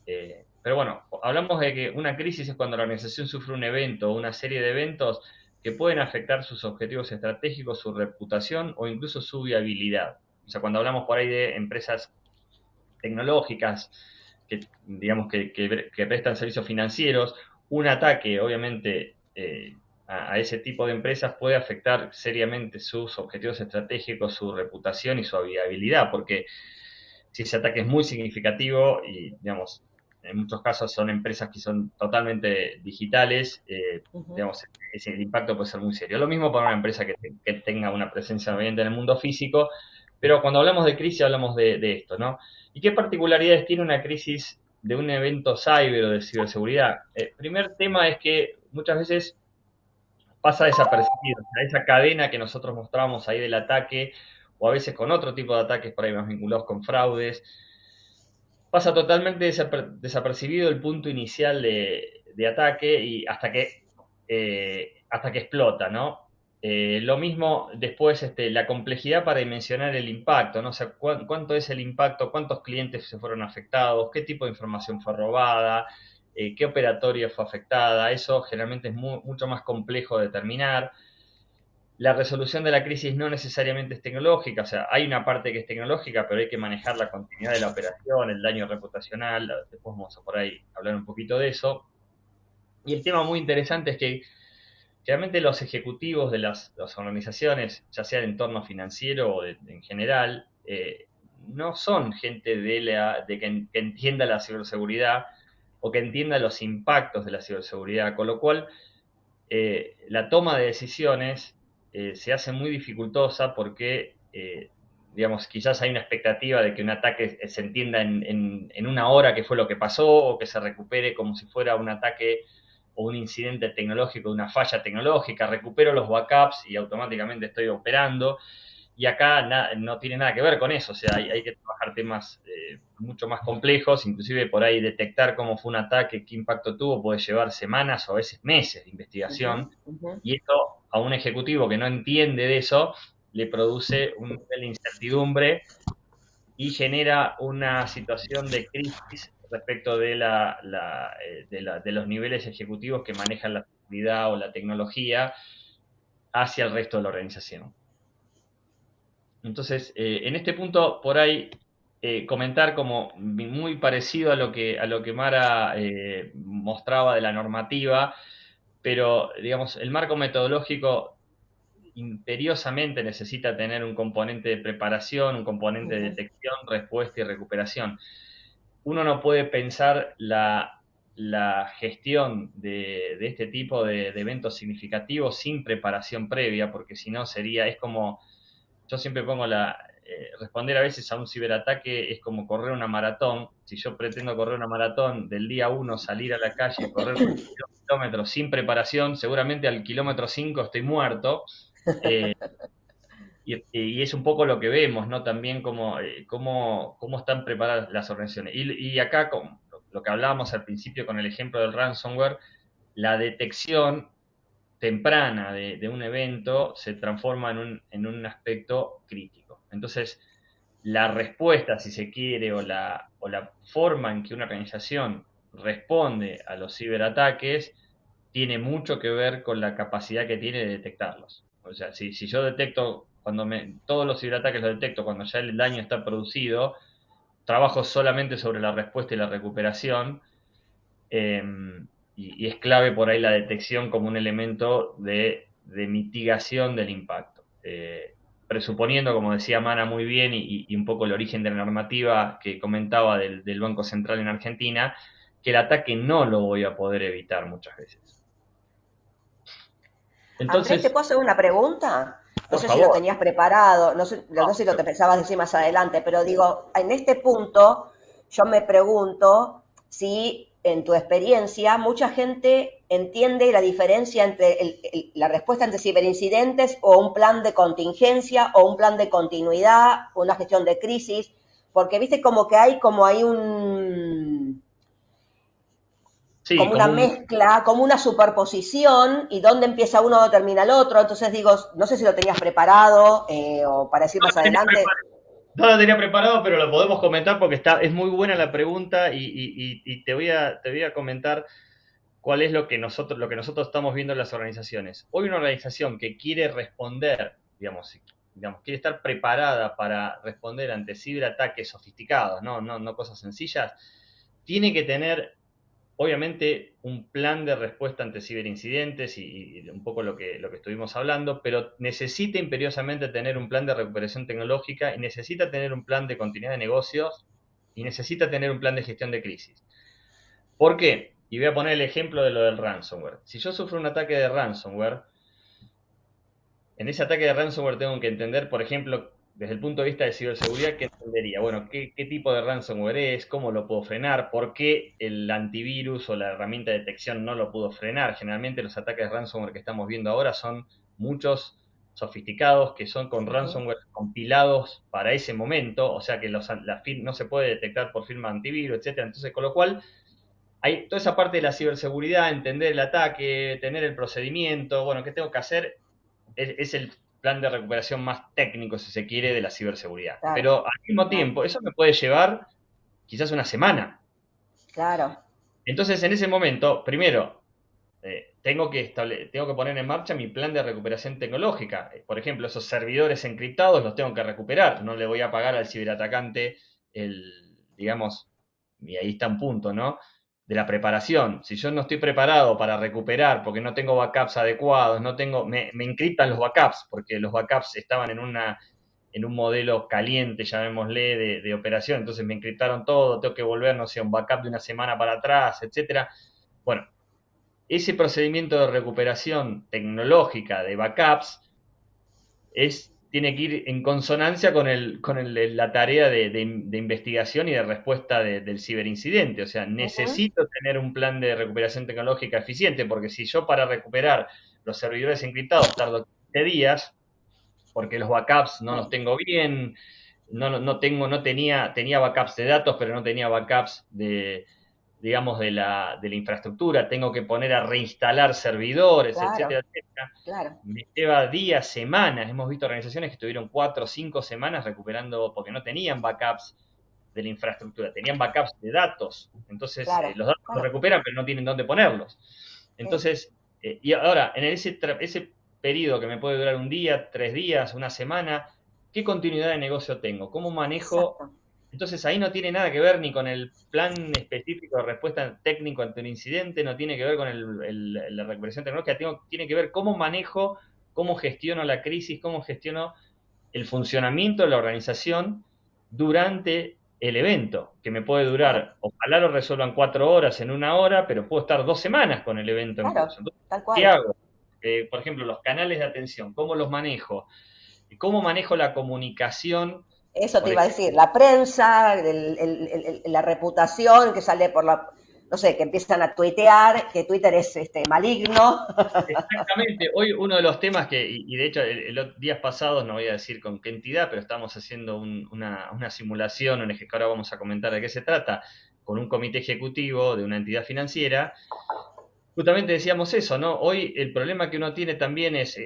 Pero bueno, hablamos de que una crisis es cuando la organización sufre un evento o una serie de eventos que pueden afectar sus objetivos estratégicos, su reputación o incluso su viabilidad. O sea, cuando hablamos por ahí de empresas tecnológicas que, digamos, que prestan servicios financieros, un ataque, obviamente, a ese tipo de empresas puede afectar seriamente sus objetivos estratégicos, su reputación y su viabilidad, porque si ese ataque es muy significativo y, digamos, en muchos casos son empresas que son totalmente digitales, digamos, el impacto puede ser muy serio. Lo mismo para una empresa que tenga una presencia obviamente en el mundo físico, pero cuando hablamos de crisis hablamos de esto, ¿no? ¿Y qué particularidades tiene una crisis de un evento cyber o de ciberseguridad? Primer tema es que muchas veces pasa desapercibido. O sea, esa cadena que nosotros mostramos ahí del ataque, o a veces con otro tipo de ataques por ahí más vinculados con fraudes, pasa totalmente desapercibido el punto inicial de ataque y hasta que explota, ¿no? Lo mismo después la complejidad para dimensionar el impacto, ¿no? O sea, cuánto es el impacto, cuántos clientes se fueron afectados, qué tipo de información fue robada, qué operatoria fue afectada. Eso generalmente es mucho más complejo de determinar. La resolución de la crisis no necesariamente es tecnológica, o sea, hay una parte que es tecnológica, pero hay que manejar la continuidad de la operación, el daño reputacional, después vamos a por ahí hablar un poquito de eso. Y el tema muy interesante es que realmente los ejecutivos de las organizaciones, ya sea de entorno financiero o en general, no son gente que entienda la ciberseguridad o que entienda los impactos de la ciberseguridad, con lo cual la toma de decisiones se hace muy dificultosa porque, digamos, quizás hay una expectativa de que un ataque se entienda en una hora qué fue lo que pasó o que se recupere como si fuera un ataque o un incidente tecnológico, una falla tecnológica, recupero los backups y automáticamente estoy operando. Y acá no tiene nada que ver con eso, o sea, hay que trabajar temas mucho más complejos, inclusive por ahí detectar cómo fue un ataque, qué impacto tuvo, puede llevar semanas o a veces meses de investigación, y esto a un ejecutivo que no entiende de eso le produce un nivel de incertidumbre y genera una situación de crisis respecto de los niveles ejecutivos que manejan la seguridad o la tecnología hacia el resto de la organización. Entonces, en este punto, por ahí, comentar como muy parecido a lo que Mara mostraba de la normativa, pero, digamos, el marco metodológico imperiosamente necesita tener un componente de preparación, un componente de detección, respuesta y recuperación. Uno no puede pensar la gestión de este tipo de eventos significativos sin preparación previa, porque si no es como yo siempre pongo responder a veces a un ciberataque es como correr una maratón. Si yo pretendo correr una maratón del día 1, salir a la calle y correr 22 kilómetros sin preparación, seguramente al kilómetro 5 estoy muerto. Eh, y es un poco lo que vemos, ¿no? También cómo están preparadas las organizaciones. Y acá, con lo que hablábamos al principio con el ejemplo del ransomware, la detección temprana de un evento se transforma en un aspecto crítico. Entonces, la respuesta, si se quiere, o la forma en que una organización responde a los ciberataques tiene mucho que ver con la capacidad que tiene de detectarlos. O sea, si yo detecto, todos los ciberataques los detecto cuando ya el daño está producido, trabajo solamente sobre la respuesta y la recuperación, eh, y es clave por ahí la detección como un elemento de mitigación del impacto. Presuponiendo, como decía Mana muy bien, y un poco el origen de la normativa que comentaba del Banco Central en Argentina, que el ataque no lo voy a poder evitar muchas veces. Andrés, ¿te Entonces, puedo hacer una pregunta? No por sé si lo favor, tenías preparado, no sé si lo te pensabas decir más adelante, pero digo, en este punto yo me pregunto si en tu experiencia mucha gente entiende la diferencia entre la respuesta ante ciberincidentes o un plan de contingencia o un plan de continuidad o una gestión de crisis, porque viste como hay sí, como una mezcla, como una superposición, y dónde empieza uno o termina el otro. Entonces digo, no sé si lo tenías preparado o para decir más adelante. no lo tenía preparado, pero lo podemos comentar porque es muy buena la pregunta y te voy a comentar cuál es lo que nosotros estamos viendo en las organizaciones. Hoy una organización que quiere responder, quiere estar preparada para responder ante ciberataques sofisticados, no cosas sencillas, tiene que tener obviamente un plan de respuesta ante ciberincidentes y un poco lo que estuvimos hablando, pero necesita imperiosamente tener un plan de recuperación tecnológica y necesita tener un plan de continuidad de negocios y necesita tener un plan de gestión de crisis. ¿Por qué? Y voy a poner el ejemplo de lo del ransomware. Si yo sufro un ataque de ransomware, en ese ataque de ransomware tengo que entender, por ejemplo, desde el punto de vista de ciberseguridad, ¿qué entendería? Bueno, ¿qué tipo de ransomware es? ¿Cómo lo puedo frenar? ¿Por qué el antivirus o la herramienta de detección no lo pudo frenar? Generalmente los ataques de ransomware que estamos viendo ahora son muchos sofisticados que son con ransomware compilados para ese momento, o sea que no se puede detectar por firma de antivirus, etcétera. Entonces, con lo cual, hay toda esa parte de la ciberseguridad, entender el ataque, tener el procedimiento, bueno, ¿qué tengo que hacer? Es el plan de recuperación más técnico, si se quiere, de la ciberseguridad. Claro, Pero al mismo claro, tiempo, eso me puede llevar quizás una semana. claro. Entonces, en ese momento, primero, tengo que poner en marcha mi plan de recuperación tecnológica. Por ejemplo, esos servidores encriptados los tengo que recuperar. No le voy a pagar al ciberatacante digamos, y ahí está un punto, ¿no? De la preparación. Si yo no estoy preparado para recuperar porque no tengo backups adecuados, me encriptan los backups porque los backups estaban en un modelo caliente, llamémosle, de operación, entonces me encriptaron todo, tengo que volver, no sé, un backup de una semana para atrás, etcétera. Bueno, ese procedimiento de recuperación tecnológica de backups tiene que ir en consonancia con la tarea de investigación y de respuesta del ciberincidente. O sea, necesito tener un plan de recuperación tecnológica eficiente, porque si yo para recuperar los servidores encriptados tardo 15 días, porque los backups no los tengo bien, tenía backups de datos, pero no tenía backups digamos, de la infraestructura, tengo que poner a reinstalar servidores, Claro, etcétera, etcétera. claro. Me lleva días, semanas. Hemos visto organizaciones que estuvieron 4 o 5 semanas recuperando porque no tenían backups de la infraestructura, tenían backups de datos. Entonces, Claro, los datos los claro, recuperan, pero no tienen dónde ponerlos. sí, Entonces, y ahora, en ese periodo que me puede durar un día, 3 días, una semana, ¿qué continuidad de negocio tengo? ¿Cómo manejo? exacto. Entonces ahí no tiene nada que ver ni con el plan específico de respuesta técnico ante un incidente, no tiene que ver con la recuperación tecnológica, tiene que ver cómo manejo, cómo gestiono la crisis, cómo gestiono el funcionamiento de la organización durante el evento, que me puede Claro, durar, ojalá lo resuelvan 4 horas en una hora, pero puedo estar 2 semanas con el evento en claro, curso. Entonces, tal ¿qué cual. hago? Por ejemplo, los canales de atención, ¿cómo los manejo? ¿Cómo manejo la comunicación? Eso te Por iba a ejemplo, decir, la prensa, la reputación que sale por no sé, que empiezan a tuitear, que Twitter es maligno. exactamente, hoy uno de los temas y de hecho los días pasados, no voy a decir con qué entidad, pero estamos haciendo una simulación, que ahora vamos a comentar de qué se trata, con un comité ejecutivo de una entidad financiera, justamente decíamos eso, ¿no? Hoy el problema que uno tiene también es,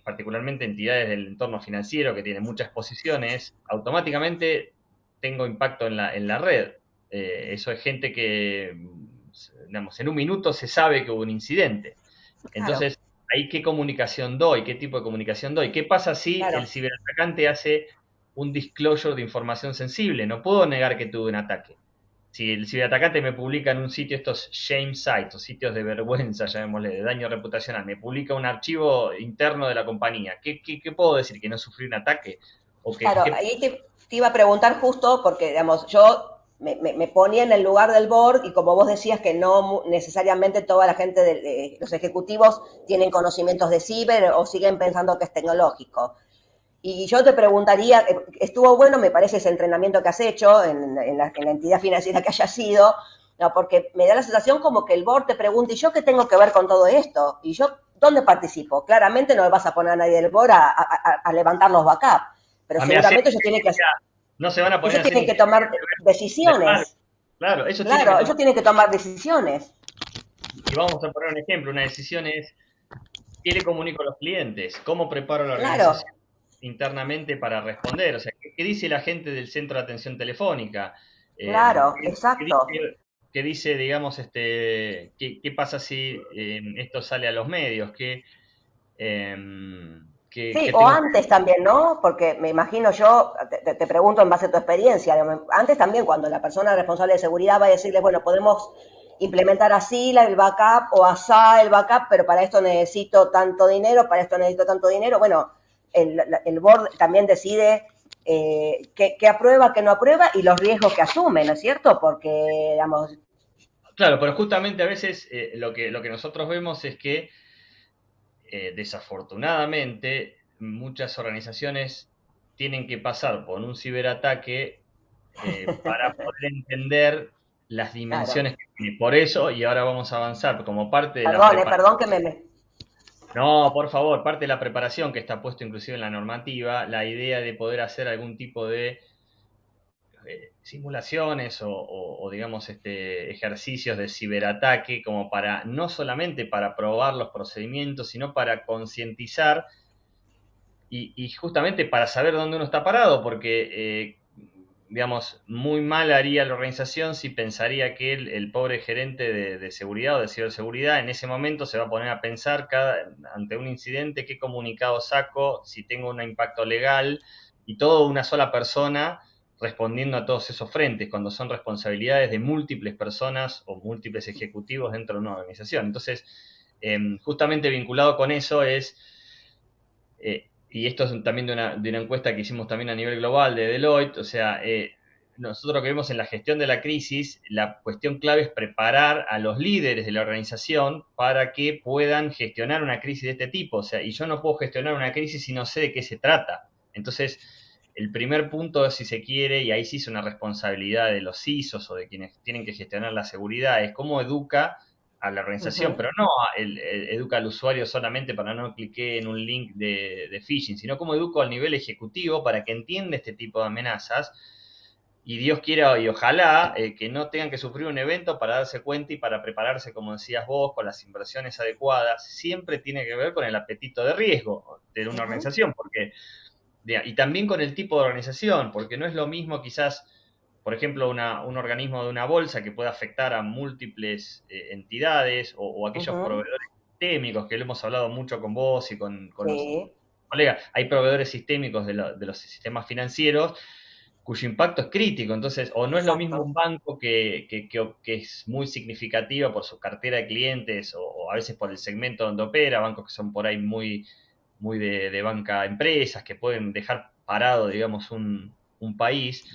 particularmente entidades del entorno financiero que tienen muchas posiciones, automáticamente tengo impacto en la red. Eso es gente que, digamos, en un minuto se sabe que hubo un incidente. Claro, Entonces, ¿ahí qué comunicación doy? ¿Qué tipo de comunicación doy? ¿Qué pasa si el claro, ciberatacante hace un disclosure de información sensible? No puedo negar que tuve un ataque. Si el ciberatacante me publica en un sitio estos shame sites, o sitios de vergüenza, llamémosle, de daño reputacional, me publica un archivo interno de la compañía, ¿qué puedo decir? ¿Que no sufrí un ataque? ¿O claro. Ahí te iba a preguntar justo porque, digamos, yo me ponía en el lugar del board y como vos decías que no necesariamente toda la gente de los ejecutivos tienen conocimientos de ciber o siguen pensando que es tecnológico. Y yo te preguntaría, estuvo bueno, me parece, ese entrenamiento que has hecho en la entidad financiera que haya sido, no, porque me da la sensación como que el board te pregunta, ¿y yo qué tengo que ver con todo esto? ¿Y yo dónde participo? Claramente no le vas a poner a nadie del board a levantar los backups, pero me hace, seguramente no se van a poner a ellos hacer tienen que ingeniería tomar de mar. decisiones. Claro, eso tiene que Claro, tomar. ellos tienen que tomar decisiones. Y vamos a poner un ejemplo, una decisión es, ¿qué le comunico a los clientes? ¿Cómo preparo la Claro, organización internamente para responder? O sea, ¿qué dice la gente del centro de atención telefónica? claro, ¿Qué exacto. dice, digamos, qué pasa si esto sale a los medios? Sí, ¿Qué o tengo que... antes también, ¿no? Porque me imagino yo, te pregunto en base a tu experiencia, digamos, antes también cuando la persona responsable de seguridad va a decirles, bueno, podemos implementar así el backup o asá el backup, pero para esto necesito tanto dinero, para esto necesito tanto dinero. Bueno, el board también decide qué aprueba, qué no aprueba y los riesgos que asume, ¿no es cierto? Porque, digamos... Claro, pero justamente a veces lo que nosotros vemos es que desafortunadamente muchas organizaciones tienen que pasar por un ciberataque para poder entender las Claro. dimensiones que tiene. Por eso, y ahora vamos a avanzar, como parte de la Perdón preparación. que me... No, por favor, parte de la preparación que está puesto inclusive en la normativa, la idea de poder hacer algún tipo de simulaciones o, digamos ejercicios de ciberataque como para no solamente para probar los procedimientos, sino para concientizar y justamente para saber dónde uno está parado, porque digamos, muy mal haría la organización si pensaría que el pobre gerente de seguridad o de ciberseguridad en ese momento se va a poner a pensar ante un incidente qué comunicado saco, si tengo un impacto legal y todo una sola persona respondiendo a todos esos frentes, cuando son responsabilidades de múltiples personas o múltiples ejecutivos dentro de una organización. Entonces, justamente vinculado con eso es y esto es también de una encuesta que hicimos también a nivel global de Deloitte, o sea, nosotros lo que vemos en la gestión de la crisis, la cuestión clave es preparar a los líderes de la organización para que puedan gestionar una crisis de este tipo, o sea, y yo no puedo gestionar una crisis si no sé de qué se trata. Entonces, el primer punto, si se quiere, y ahí sí es una responsabilidad de los CISOs o de quienes tienen que gestionar la seguridad, es cómo educa a la organización, pero no educa al usuario solamente para no clique en un link de phishing, sino como educo al nivel ejecutivo para que entienda este tipo de amenazas y Dios quiera y ojalá que no tengan que sufrir un evento para darse cuenta y para prepararse, como decías vos, con las inversiones adecuadas. Siempre tiene que ver con el apetito de riesgo de una organización, porque y también con el tipo de organización, porque no es lo mismo quizás, por ejemplo, un organismo de una bolsa que pueda afectar a múltiples entidades o aquellos proveedores sistémicos que lo hemos hablado mucho con vos y con los Sí, colegas. Hay proveedores sistémicos de los sistemas financieros cuyo impacto es crítico. Entonces, o no es lo mismo exacto. un banco que es muy significativo por su cartera de clientes o a veces por el segmento donde opera, bancos que son por ahí muy de banca a empresas, que pueden dejar parado, digamos, un país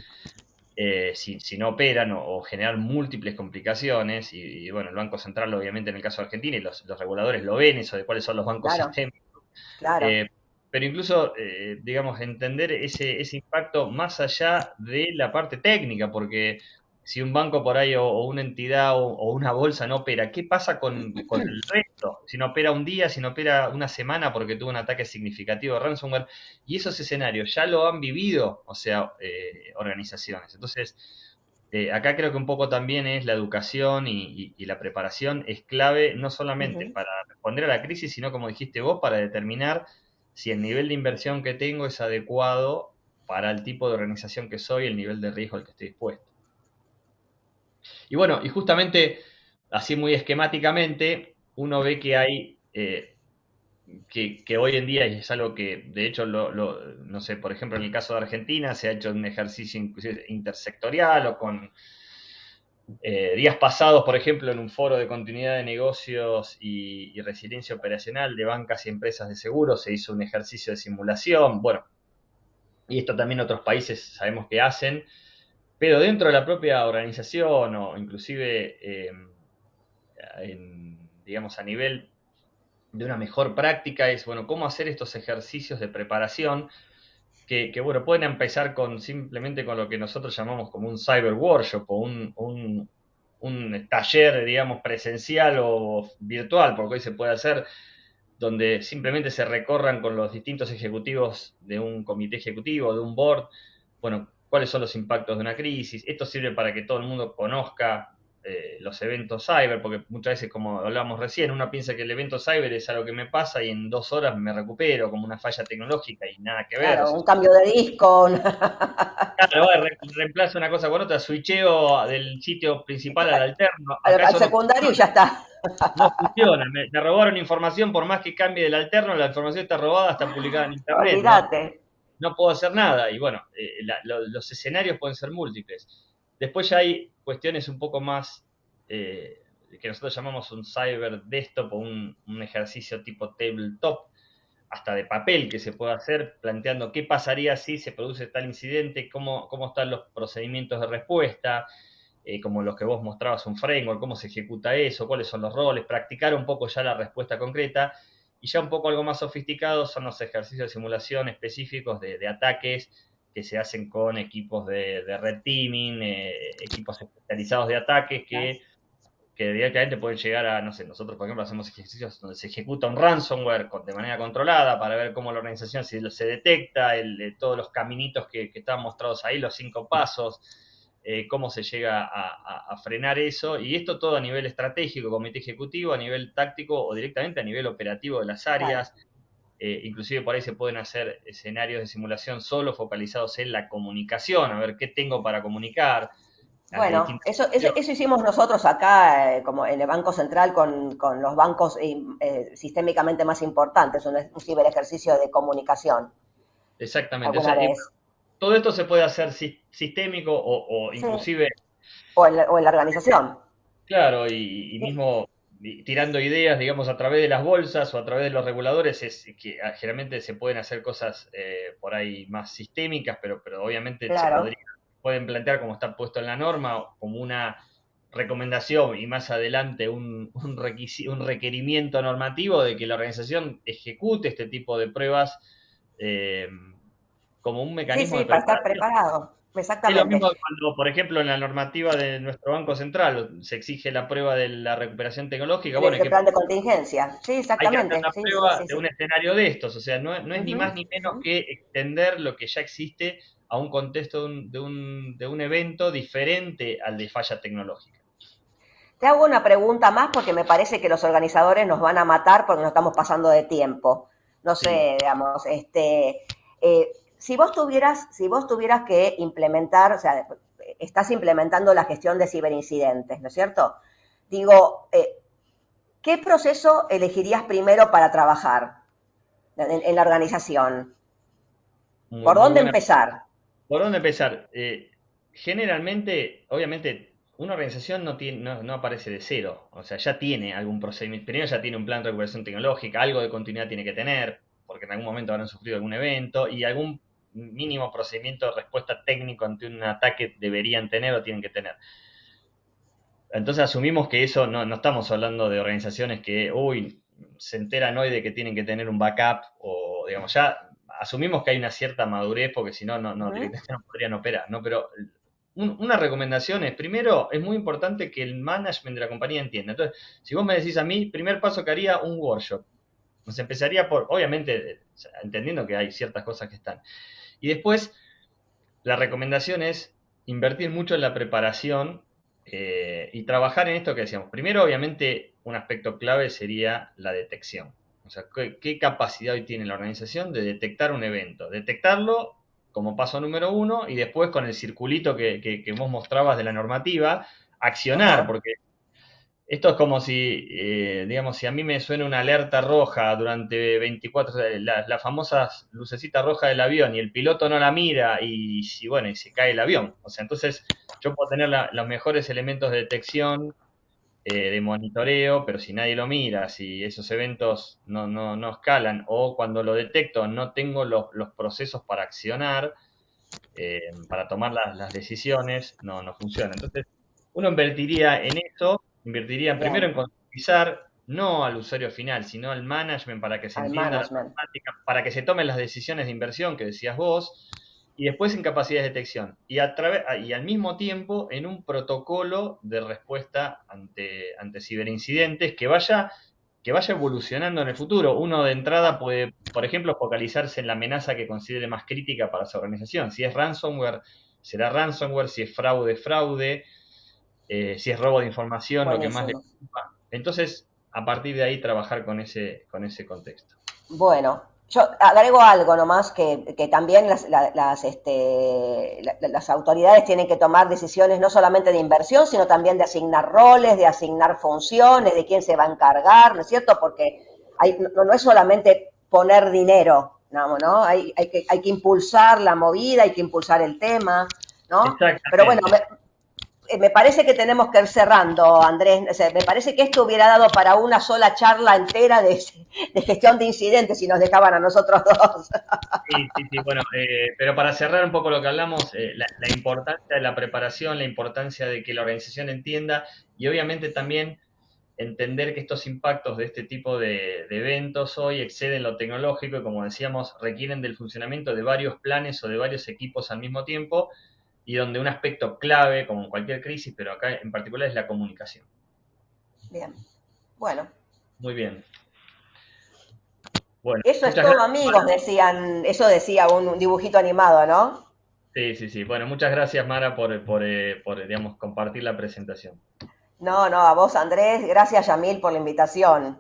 si no operan o generar múltiples complicaciones. Y, bueno, el Banco Central, obviamente, en el caso de Argentina, y los reguladores lo ven, eso de cuáles son los bancos Claro, sistémicos. claro. Eh, pero incluso, digamos, entender ese impacto más allá de la parte técnica, porque si un banco por ahí o una entidad o una bolsa no opera, ¿qué pasa con el resto? Si no opera un día, si no opera una semana porque tuvo un ataque significativo de ransomware. Y esos escenarios ya lo han vivido, o sea, organizaciones. Entonces, acá creo que un poco también es la educación y la preparación es clave, no solamente Ujú. para responder a la crisis, sino como dijiste vos, para determinar si el nivel de inversión que tengo es adecuado para el tipo de organización que soy, el nivel de riesgo al que estoy dispuesto. Y bueno, y justamente, así muy esquemáticamente, uno ve que hay, que hoy en día y es algo que, de hecho, no sé, por ejemplo, en el caso de Argentina se ha hecho un ejercicio inclusive intersectorial o con días pasados, por ejemplo, en un foro de continuidad de negocios y resiliencia operacional de bancas y empresas de seguros, se hizo un ejercicio de simulación. Bueno, y esto también otros países sabemos que hacen, pero dentro de la propia organización o inclusive, digamos, a nivel de una mejor práctica es, bueno, cómo hacer estos ejercicios de preparación bueno, pueden empezar simplemente con lo que nosotros llamamos como un cyber workshop o un taller, digamos, presencial o virtual, porque hoy se puede hacer, donde simplemente se recorran con los distintos ejecutivos de un comité ejecutivo, de un board, bueno, cuáles son los impactos de una crisis. Esto sirve para que todo el mundo conozca los eventos cyber, porque muchas veces, como hablamos recién, uno piensa que el evento cyber es algo que me pasa y en 2 horas me recupero como una falla tecnológica y nada que ver. O Claro, sea, un cambio de disco. claro, reemplazo una cosa con otra, switcheo del sitio principal al alterno. Al, Acá al eso no secundario y funciona. ya está. No funciona. Me robaron información, por más que cambie del alterno, la información está robada, está publicada en internet. No, Olvídate. no puedo hacer nada. Y bueno, los escenarios pueden ser múltiples. Después ya hay cuestiones un poco más que nosotros llamamos un cyber desktop o un ejercicio tipo tabletop, hasta de papel que se puede hacer, planteando qué pasaría si se produce tal incidente, cómo están los procedimientos de respuesta, como los que vos mostrabas, un framework, cómo se ejecuta eso, cuáles son los roles, practicar un poco ya la respuesta concreta, y ya un poco algo más sofisticado son los ejercicios de simulación específicos de ataques que se hacen con equipos de red teaming, equipos especializados de ataques que directamente pueden llegar a, no sé, nosotros por ejemplo hacemos ejercicios donde se ejecuta un ransomware de manera controlada para ver cómo la organización se detecta, todos los caminitos que están mostrados ahí, los 5 pasos, cómo se llega a frenar eso, y esto todo a nivel estratégico, comité ejecutivo, a nivel táctico o directamente a nivel operativo de las áreas. Inclusive por ahí se pueden hacer escenarios de simulación solo focalizados en la comunicación, a ver qué tengo para comunicar. Bueno, eso hicimos nosotros acá, como en el Banco Central, con los bancos sistémicamente más importantes, un ciberejercicio de comunicación. Exactamente. O ¿Alguna sea, vez? todo esto se puede hacer sistémico o Sí. inclusive, O en la organización. claro, y mismo tirando ideas, digamos, a través de las bolsas o a través de los reguladores, es que generalmente se pueden hacer cosas por ahí más sistémicas, pero obviamente Claro. pueden plantear como está puesto en la norma, como una recomendación y más adelante un requerimiento normativo de que la organización ejecute este tipo de pruebas eh, como un Sí, mecanismo sí, de para estar preparación. preparado. Es lo Exactamente. mismo cuando, por ejemplo, en la normativa de nuestro Banco Central se exige la prueba de la recuperación tecnológica. Bueno, De plan de contingencia. Sí, hay que hacer exactamente. una Sí, sí, prueba sí, de sí. un escenario de estos. O sea, no es ni Ujú, más ni menos ujú. que extender lo que ya existe a un contexto de un evento diferente al de falla tecnológica. Te hago una pregunta más porque me parece que los organizadores nos van a matar porque nos estamos pasando de tiempo. No Sí. sé, digamos, si vos tuvieras que implementar, o sea, estás implementando la gestión de ciberincidentes, ¿no es cierto? Digo, ¿qué proceso elegirías primero para trabajar en la organización? Muy, ¿Por muy dónde buena. empezar? ¿Por dónde empezar? Generalmente, obviamente, una organización no aparece de cero. O sea, ya tiene algún procedimiento. Primero ya tiene un plan de recuperación tecnológica, algo de continuidad tiene que tener, porque en algún momento habrán sufrido algún evento, y algún mínimo procedimiento de respuesta técnico ante un ataque deberían tener o tienen que tener. Entonces asumimos que eso no estamos hablando de organizaciones que, uy, se enteran hoy de que tienen que tener un backup o, digamos, ya asumimos que hay una cierta madurez porque si no, Ujú. directamente no podrían operar, ¿no? Pero una recomendación es, primero, es muy importante que el management de la compañía entienda. Entonces, si vos me decís a mí, primer paso que haría un workshop. Nos empezaría por, obviamente, entendiendo que hay ciertas cosas que están. Y después, la recomendación es invertir mucho en la preparación y trabajar en esto que decíamos. Primero, obviamente, un aspecto clave sería la detección. O sea, ¿qué capacidad hoy tiene la organización de detectar un evento? Detectarlo como paso número 1 y después con el circulito que vos mostrabas de la normativa, accionar, Ajá. porque esto es como si, digamos, si a mí me suena una alerta roja durante 24 horas, la famosa lucecita roja del avión y el piloto no la mira y si, bueno, y se cae el avión. O sea, entonces yo puedo tener los mejores elementos de detección, de monitoreo, pero si nadie lo mira, si esos eventos no escalan o cuando lo detecto no tengo los procesos para accionar, para tomar las decisiones, no funciona. Entonces, uno invertiría en eso, invertiría primero Bien, en concientizar no al usuario final, sino al management para que se al entienda la management. problemática, para que se tomen las decisiones de inversión que decías vos, y después en capacidad de detección. Y al mismo tiempo en un protocolo de respuesta ante ciberincidentes que vaya evolucionando en el futuro. Uno de entrada puede, por ejemplo, focalizarse en la amenaza que considere más crítica para su organización. Si es ransomware, será ransomware, si es fraude, fraude, si es robo de información, lo que más le Buenísimo. preocupa. Entonces, a partir de ahí, trabajar con ese contexto. Bueno, yo agrego algo nomás que también las autoridades tienen que tomar decisiones no solamente de inversión, sino también de asignar roles, de asignar funciones, de quién se va a encargar, ¿no es cierto? Porque no es solamente poner dinero, ¿no? Hay que impulsar la movida, hay que impulsar el tema, ¿no? Pero bueno, Exactamente. me parece que tenemos que ir cerrando, Andrés. O sea, me parece que esto hubiera dado para una sola charla entera de gestión de incidentes si nos dejaban a nosotros dos. Sí, sí, sí, bueno, pero para cerrar un poco lo que hablamos, la importancia de la preparación, la importancia de que la organización entienda y obviamente también entender que estos impactos de este tipo de eventos hoy exceden lo tecnológico y como decíamos, requieren del funcionamiento de varios planes o de varios equipos al mismo tiempo y donde un aspecto clave, como en cualquier crisis, pero acá en particular es la comunicación. Bien, bueno. Muy bien. Bueno, Eso es muchas todo, gracias, amigos, Mara. decían, eso decía un dibujito animado, ¿no? Sí, sí, sí. Bueno, muchas gracias, Mara, por, digamos, compartir la presentación. No, no, a vos, Andrés, gracias, Yamil, por la invitación.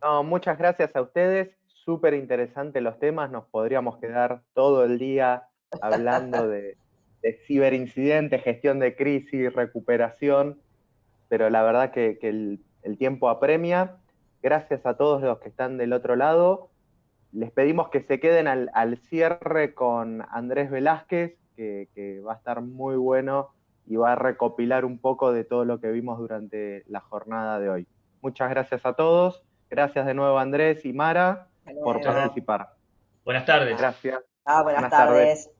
No, muchas gracias a ustedes, súper interesantes los temas, nos podríamos quedar todo el día hablando de ciberincidentes, gestión de crisis, recuperación, pero la verdad que el tiempo apremia. Gracias a todos los que están del otro lado. Les pedimos que se queden al cierre con Andrés Velázquez, que va a estar muy bueno y va a recopilar un poco de todo lo que vimos durante la jornada de hoy. Muchas gracias a todos. Gracias de nuevo Andrés y Mara Hasta por luego. Muchas gracias. participar. Buenas tardes. Gracias. Buenas Buenas tardes. tardes.